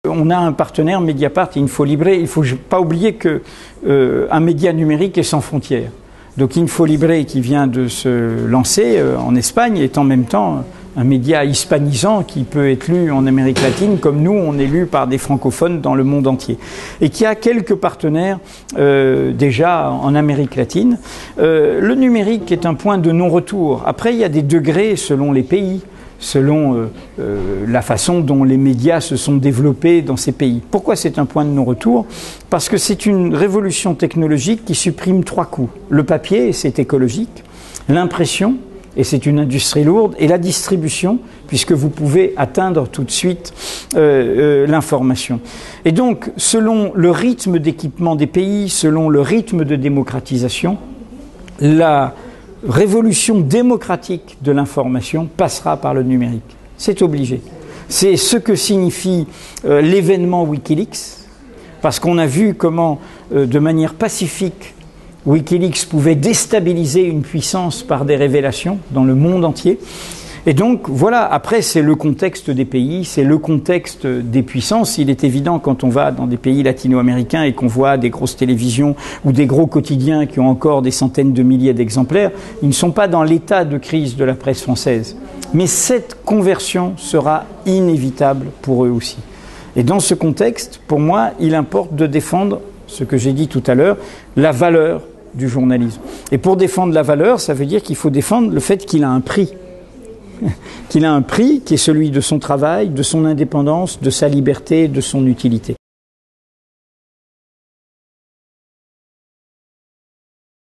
On a un partenaire, Mediapart et Infolibre. Il ne faut pas oublier qu'un média numérique est sans frontières. Donc Infolibre, qui vient de se lancer en Espagne, est en même temps un média hispanisant qui peut être lu en Amérique latine, comme nous, on est lu par des francophones dans le monde entier. Et qui a quelques partenaires déjà en Amérique latine. Le numérique est un point de non-retour. Après, il y a des degrés selon les pays, selon la façon dont les médias se sont développés dans ces pays. Pourquoi c'est un point de non-retour? Parce que c'est une révolution technologique qui supprime 3 coûts. Le papier, c'est écologique. L'impression, et c'est une industrie lourde, et la distribution, puisque vous pouvez atteindre tout de suite l'information. Et donc, selon le rythme d'équipement des pays, selon le rythme de démocratisation, la révolution démocratique de l'information passera par le numérique. C'est obligé. C'est ce que signifie l'événement Wikileaks, parce qu'on a vu comment, de manière pacifique, Wikileaks pouvait déstabiliser une puissance par des révélations dans le monde entier. Et donc, voilà, après, c'est le contexte des pays, c'est le contexte des puissances. Il est évident, quand on va dans des pays latino-américains et qu'on voit des grosses télévisions ou des gros quotidiens qui ont encore des centaines de milliers d'exemplaires, ils ne sont pas dans l'état de crise de la presse française. Mais cette conversion sera inévitable pour eux aussi. Et dans ce contexte, pour moi, il importe de défendre, ce que j'ai dit tout à l'heure, la valeur du journalisme. Et pour défendre la valeur, ça veut dire qu'il faut défendre le fait qu'il a un prix. Qu'il a un prix qui est celui de son travail, de son indépendance, de sa liberté, de son utilité.